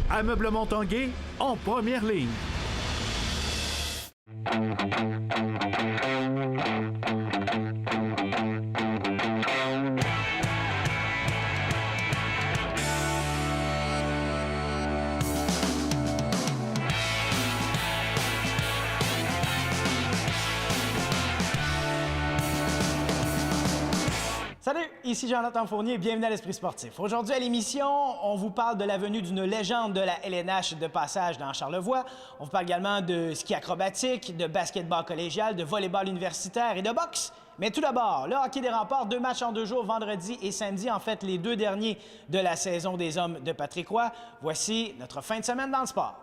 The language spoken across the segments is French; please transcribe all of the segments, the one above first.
Ameublement Tanguay en première ligne. Salut, ici Jonathan Fournier, bienvenue à l'Esprit sportif. Aujourd'hui à l'émission, on vous parle de la venue d'une légende de la LNH de passage dans Charlevoix. On vous parle également de ski acrobatique, de basketball collégial, de volleyball universitaire et de boxe. Mais tout d'abord, le hockey des Remparts, 2 matchs en 2 jours, vendredi et samedi, en fait les 2 derniers de la saison des hommes de Patrick Roy. Voici notre fin de semaine dans le sport.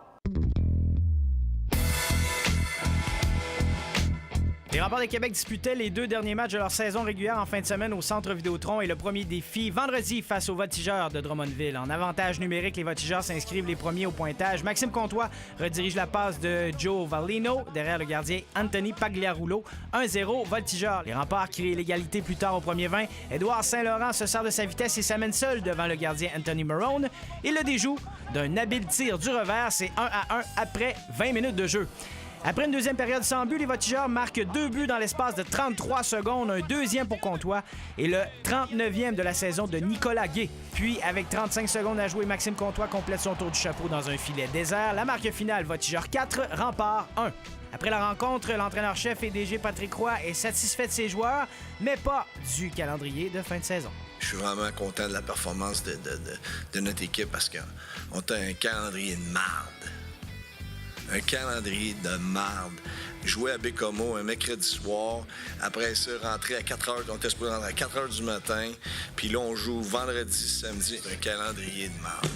Les Remparts de Québec disputaient les 2 derniers matchs de leur saison régulière en fin de semaine au Centre Vidéotron et le premier défi vendredi face aux Voltigeurs de Drummondville. En avantage numérique, les Voltigeurs s'inscrivent les premiers au pointage. Maxime Comtois redirige la passe de Joe Vallino derrière le gardien Anthony Pagliarulo. 1-0 Voltigeurs. Les Remparts créent l'égalité plus tard au premier 20. Édouard Saint-Laurent se sert de sa vitesse et s'amène seul devant le gardien Anthony Marone. Il le déjoue d'un habile tir du revers. C'est 1-1 après 20 minutes de jeu. Après une deuxième période sans but, les Voltigeurs marquent 2 buts dans l'espace de 33 secondes, un deuxième pour Comtois et le 39e de la saison de Nicolas Gay. Puis, avec 35 secondes à jouer, Maxime Comtois complète son tour du chapeau dans un filet désert. La marque finale, Voltigeurs 4, Remparts 1. Après la rencontre, l'entraîneur-chef et DG Patrick Roy est satisfait de ses joueurs, mais pas du calendrier de fin de saison. Je suis vraiment content de la performance de notre équipe parce qu'on a un calendrier de marde. Un calendrier de marde. Jouer à Bécomo un mercredi soir. Après ça, rentrer à 4 heures. On était supposé rentrer à 4 heures du matin. Puis là, on joue vendredi, samedi. C'est un calendrier de marde.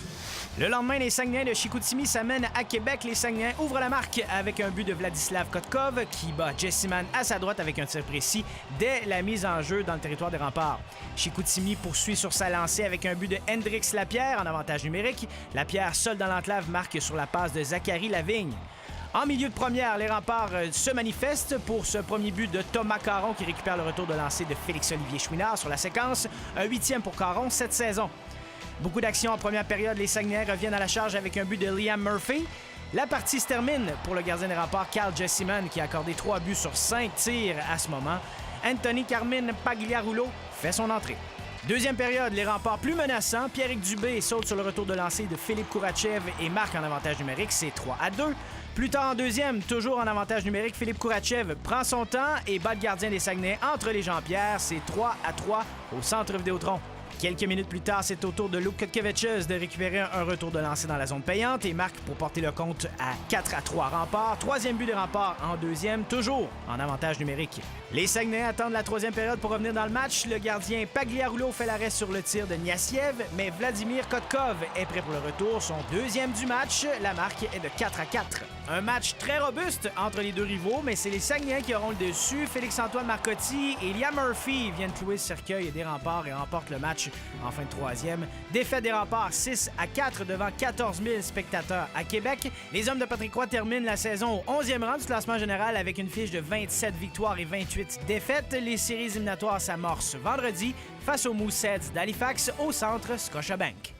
Le lendemain, les Saguenayens de Chicoutimi s'amènent à Québec. Les Saguenayens ouvrent la marque avec un but de Vladislav Kotkov qui bat Jessiman à sa droite avec un tir précis dès la mise en jeu dans le territoire des Remparts. Chicoutimi poursuit sur sa lancée avec un but de Hendrix Lapierre en avantage numérique. Lapierre, seul dans l'enclave, marque sur la passe de Zachary Lavigne. En milieu de première, les Remparts se manifestent pour ce premier but de Thomas Caron qui récupère le retour de lancer de Félix-Olivier Chouinard sur la séquence. Un 8e pour Caron cette saison. Beaucoup d'actions en première période. Les Saguenayens reviennent à la charge avec un but de Liam Murphy. La partie se termine pour le gardien des Remparts, Carl Jessiman, qui a accordé 3 buts sur 5 tirs à ce moment. Anthony Carmine Pagliarulo fait son entrée. Deuxième période, les Remparts plus menaçants. Pierrick Dubé saute sur le retour de lancer de Philippe Kourachev et marque en avantage numérique. C'est 3-2. Plus tard en deuxième, toujours en avantage numérique, Philippe Kourachev prend son temps et bat le gardien des Saguenay entre les Jean-Pierre. C'est 3-3 au Centre Vidéotron. Quelques minutes plus tard, c'est au tour de Luke Kotkevicius de récupérer un retour de lancer dans la zone payante et marque pour porter le compte à 4-3 Remparts. 3e but des Remparts en deuxième, toujours en avantage numérique. Les Saguenay attendent la 3e période pour revenir dans le match. Le gardien Pagliarulo fait l'arrêt sur le tir de Niassiev, mais Vladimir Kotkov est prêt pour le retour. Son 2e du match, la marque est de 4-4. Un match très robuste entre les deux rivaux, mais c'est les Saguenayens qui auront le dessus. Félix-Antoine Marcotti et Liam Murphy viennent clouer le cercueil des Remparts et remportent le match en fin de 3e. Défaite des Remparts 6-4 devant 14 000 spectateurs à Québec. Les hommes de Patrick Roy terminent la saison au 11e rang du classement général avec une fiche de 27 victoires et 28 défaites. Les séries éliminatoires s'amorcent vendredi face aux Mooseheads d'Halifax au centre Scotiabank.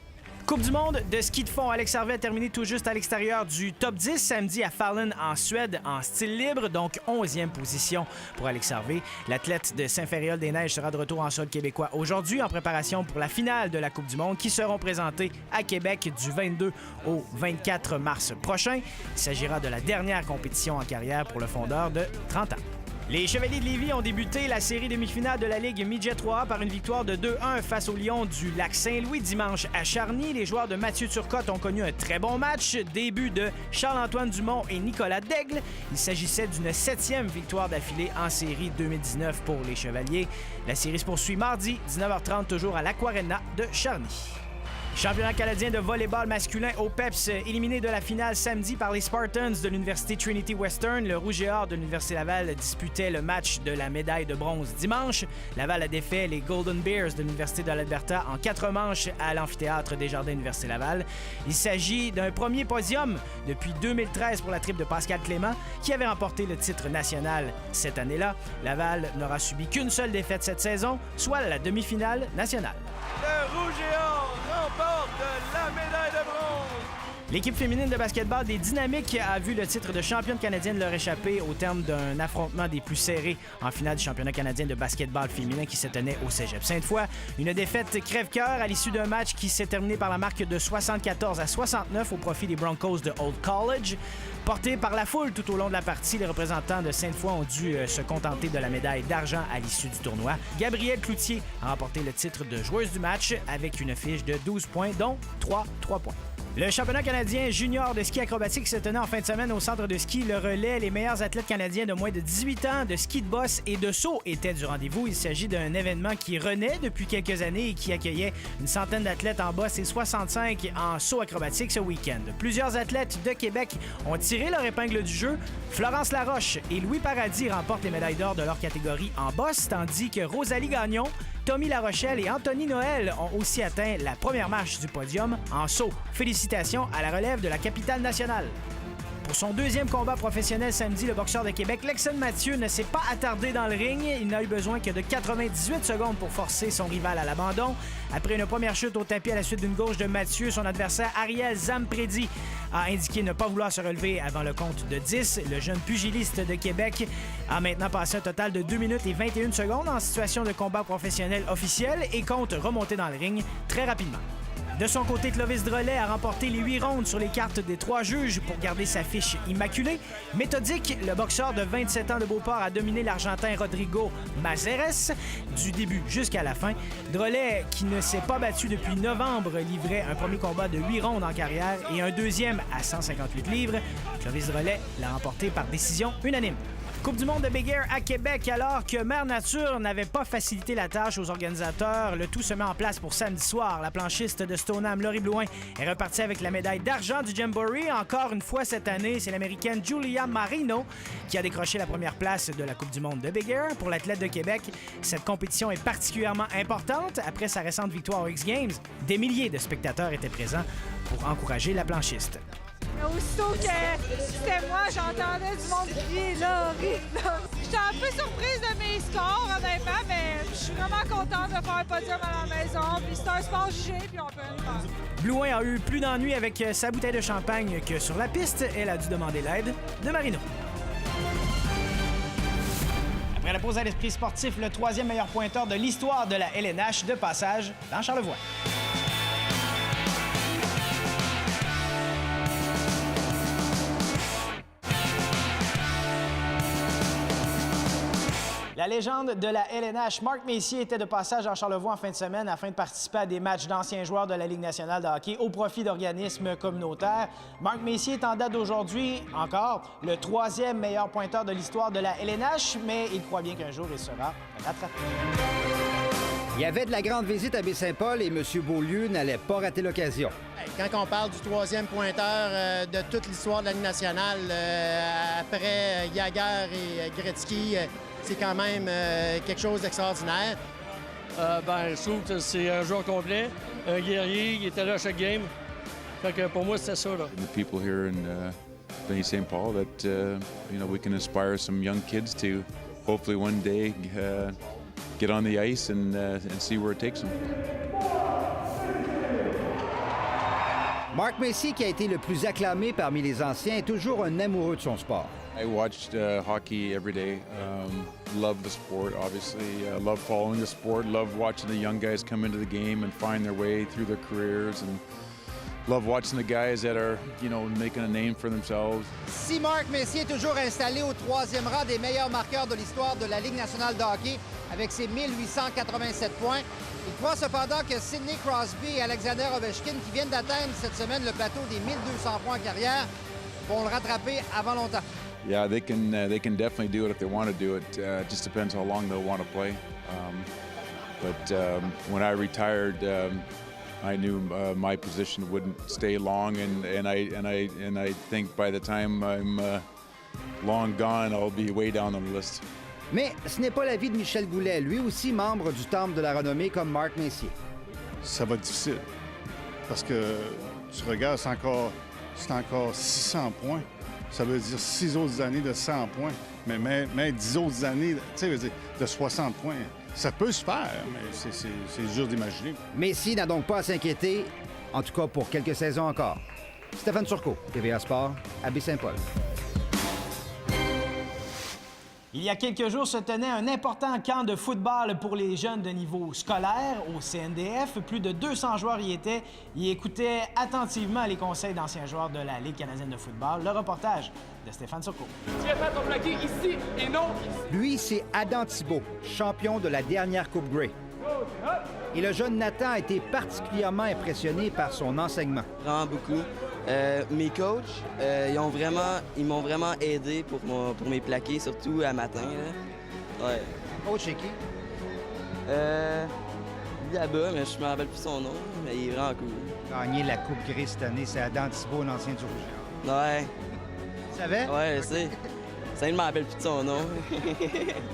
Coupe du monde de ski de fond. Alex Harvey a terminé tout juste à l'extérieur du top 10 samedi à Falun en Suède en style libre, donc 11e position pour Alex Harvey. L'athlète de Saint-Féréol-des-Neiges sera de retour en sol québécois aujourd'hui en préparation pour la finale de la Coupe du monde qui seront présentées à Québec du 22 au 24 mars prochain. Il s'agira de la dernière compétition en carrière pour le fondeur de 30 ans. Les Chevaliers de Lévis ont débuté la série demi-finale de la Ligue Midget 3 par une victoire de 2-1 face aux Lions du Lac-Saint-Louis dimanche à Charny. Les joueurs de Mathieu Turcotte ont connu un très bon match. Début de Charles-Antoine Dumont et Nicolas Daigle. Il s'agissait d'une 7e victoire d'affilée en série 2019 pour les Chevaliers. La série se poursuit mardi, 19h30, toujours à l'Aquarena de Charny. Championnat canadien de volleyball masculin au PEPS, éliminé de la finale samedi par les Spartans de l'Université Trinity Western. Le Rouge et Or de l'Université Laval disputait le match de la médaille de bronze dimanche. Laval a défait les Golden Bears de l'Université de l'Alberta en 4 manches à l'amphithéâtre Desjardins Université Laval. Il s'agit d'un premier podium depuis 2013 pour la triple de Pascal Clément, qui avait remporté le titre national cette année-là. Laval n'aura subi qu'une seule défaite cette saison, soit la demi-finale nationale. Le Rouge et Or remporte la médaille de bronze L'équipe féminine de basketball des Dynamiques a vu le titre de championne canadienne leur échapper au terme d'un affrontement des plus serrés en finale du championnat canadien de basketball féminin qui se tenait au Cégep Sainte-Foy. Une défaite crève-cœur à l'issue d'un match qui s'est terminé par la marque de 74-69 au profit des Broncos de Old College. Portés par la foule tout au long de la partie, les représentants de Sainte-Foy ont dû se contenter de la médaille d'argent à l'issue du tournoi. Gabrielle Cloutier a remporté le titre de joueuse du match avec une fiche de 12 points, dont 3 points. Le championnat canadien junior de ski acrobatique se tenait en fin de semaine au centre de ski Le Relais. Les meilleurs athlètes canadiens de moins de 18 ans de ski de boss et de saut étaient du rendez-vous. Il s'agit d'un événement qui renaît depuis quelques années et qui accueillait une centaine d'athlètes en boss et 65 en saut acrobatique ce week-end. Plusieurs athlètes de Québec ont tiré leur épingle du jeu. Florence Laroche et Louis Paradis remportent les médailles d'or de leur catégorie en boss, tandis que Rosalie Gagnon, Tommy Larochelle et Anthony Noël ont aussi atteint la première marche du podium en saut. Félicitations à la relève de la capitale nationale. Pour son deuxième combat professionnel samedi, le boxeur de Québec, Lexon Mathieu, ne s'est pas attardé dans le ring. Il n'a eu besoin que de 98 secondes pour forcer son rival à l'abandon. Après une première chute au tapis à la suite d'une gauche de Mathieu, son adversaire Ariel Zampredi a indiqué ne pas vouloir se relever avant le compte de 10. Le jeune pugiliste de Québec a maintenant passé un total de 2 minutes et 21 secondes en situation de combat professionnel officiel et compte remonter dans le ring très rapidement. De son côté, Clovis Drolet a remporté les 8 rondes sur les cartes des 3 juges pour garder sa fiche immaculée. Méthodique, le boxeur de 27 ans de Beauport a dominé l'Argentin Rodrigo Mazeres du début jusqu'à la fin. Drolet, qui ne s'est pas battu depuis novembre, livrait un premier combat de 8 rondes en carrière et un deuxième à 158 livres. Clovis Drolet l'a remporté par décision unanime. Coupe du monde de Big Air à Québec, alors que Mère Nature n'avait pas facilité la tâche aux organisateurs. Le tout se met en place pour samedi soir. La planchiste de Stoneham, Laurie Blouin, est repartie avec la médaille d'argent du Jamboree. Encore une fois cette année, c'est l'Américaine Julia Marino qui a décroché la première place de la Coupe du monde de Big Air. Pour l'athlète de Québec, cette compétition est particulièrement importante. Après sa récente victoire aux X-Games, des milliers de spectateurs étaient présents pour encourager la planchiste. Aussitôt que c'était moi, j'entendais du monde crier « Laurie! » J'étais un peu surprise de mes scores, honnêtement, mais je suis vraiment contente de faire un podium à la maison. Puis c'est un sport jugé, puis on peut le faire. Blouin a eu plus d'ennuis avec sa bouteille de champagne que sur la piste. Elle a dû demander l'aide de Marino. Après la pause à l'esprit sportif, le 3e meilleur pointeur de l'histoire de la LNH de passage dans Charlevoix. La légende de la LNH, Marc Messier, était de passage en Charlevoix en fin de semaine afin de participer à des matchs d'anciens joueurs de la Ligue nationale de hockey au profit d'organismes communautaires. Marc Messier est en date d'aujourd'hui, encore, le 3e meilleur pointeur de l'histoire de la LNH, mais il croit bien qu'un jour, il sera rattrapé. Il y avait de la grande visite à Baie-Saint-Paul et M. Beaulieu n'allait pas rater l'occasion. Quand on parle du 3e pointeur de toute l'histoire de la Ligue nationale, après Jagr et Gretzky, c'est quand même quelque chose d'extraordinaire. Je trouve que c'est un joueur complet, un guerrier, il était là à chaque game. Fait que pour moi, c'était ça. Là. The people here in Baie-Saint-Paul that we can inspire some young kids to hopefully one day get on the ice and see where it takes them. Marc Messier, qui a été le plus acclamé parmi les anciens, est toujours un amoureux de son sport. I watched hockey every day. Love the sport, obviously. Love following the sport. Love watching the young guys come into the game and find their way through their careers. And love watching the guys that are, making a name for themselves. Si Marc Messier est toujours installé au 3e rang des meilleurs marqueurs de l'histoire de la Ligue nationale de hockey avec ses 1887 points, il croit cependant que Sidney Crosby et Alexander Ovechkin, qui viennent d'atteindre cette semaine le plateau des 1200 points en carrière, vont le rattraper avant longtemps. Yeah, they can definitely do it if they want to do it. It just depends how long they'll want to play. But when I retired, I knew my position wouldn't stay long, and I think by the time I'm long gone, I'll be way down on the list. Mais ce n'est pas l'avis de Michel Goulet, lui aussi membre du Temple de la renommée comme Marc Messier. Ça va être difficile parce que tu regardes, c'est encore 600 points. Ça veut dire 6 autres années de 100 points. Mais 10 autres années, de 60 points. Ça peut se faire, mais c'est dur d'imaginer. Messier n'a donc pas à s'inquiéter, en tout cas pour quelques saisons encore. Stéphane Turcot, TVA Sport, à Baie-Saint-Paul. Il y a quelques jours se tenait un important camp de football pour les jeunes de niveau scolaire au CNDF. Plus de 200 joueurs y étaient. Ils écoutaient attentivement les conseils d'anciens joueurs de la Ligue canadienne de football. Le reportage de Stéphane Turcot. Tu vas faire ton plaqué ici et non ici. Lui, c'est Adam Thibault, champion de la dernière Coupe Grey. Et le jeune Nathan a été particulièrement impressionné par son enseignement. Vraiment beaucoup. Mes coachs, ils m'ont vraiment aidé pour mes plaqués, surtout à matin. Là. Ouais. Coach, c'est qui? Là-bas, mais je me rappelle plus son nom, mais il est vraiment cool. Gagné la Coupe Grey cette année, c'est Adam Thibault, l'ancien du Rouge. Ouais. Tu savais? Ouais, je sais. Ça, il me rappelle plus de son nom.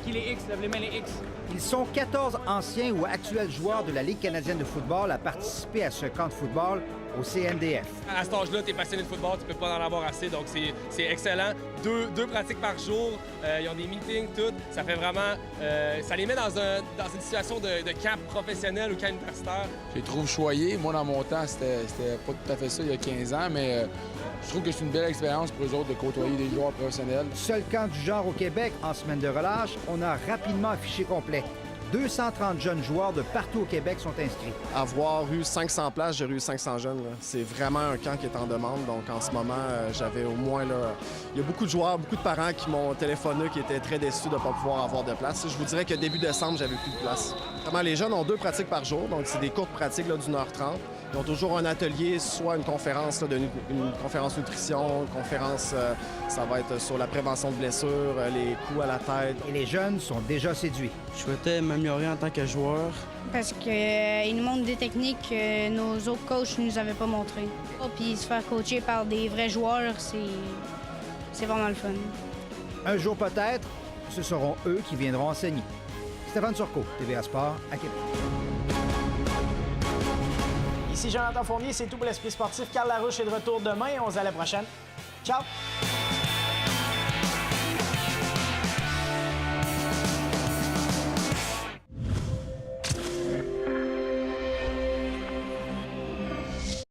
Qui les X? Lève les mains, les X. Ils sont 14 anciens ou actuels joueurs de la Ligue canadienne de football à participer à ce camp de football au CNDF. À cet âge-là, tu es passionné de football, tu peux pas en avoir assez, donc c'est excellent. Deux pratiques par jour, ils ont des meetings, tout. Ça fait vraiment... ça les met dans une situation de camp professionnel ou camp universitaire. Je les trouve choyés. Moi, dans mon temps, c'était pas tout à fait ça il y a 15 ans, mais je trouve que c'est une belle expérience pour eux autres de côtoyer des joueurs professionnels. Seul camp du genre au Québec en semaine de relâche, on a rapidement affiché complet. 230 jeunes joueurs de partout au Québec sont inscrits. Avoir eu 500 places, j'ai eu 500 jeunes. Là. C'est vraiment un camp qui est en demande. Donc, en ce moment, j'avais au moins... Là, il y a beaucoup de joueurs, beaucoup de parents qui m'ont téléphoné, qui étaient très déçus de ne pas pouvoir avoir de place. Je vous dirais que début décembre, j'avais plus de place. Vraiment, les jeunes ont 2 pratiques par jour. Donc, c'est des courtes pratiques d'1h30. Ils ont toujours un atelier, soit une conférence, une conférence nutrition, une conférence, ça va être sur la prévention de blessures, les coups à la tête. Et les jeunes sont déjà séduits. Je souhaitais m'améliorer en tant que joueur. Parce qu'ils nous montrent des techniques que nos autres coachs ne nous avaient pas montrées. Puis se faire coacher par des vrais joueurs, c'est vraiment le fun. Un jour peut-être, ce seront eux qui viendront enseigner. Stéphane Turcot, TVA Sport, à Québec. Ici Jonathan Fournier, c'est tout pour l'Esprit sportif. Carl Larouche est de retour demain. On se dit à la prochaine. Ciao!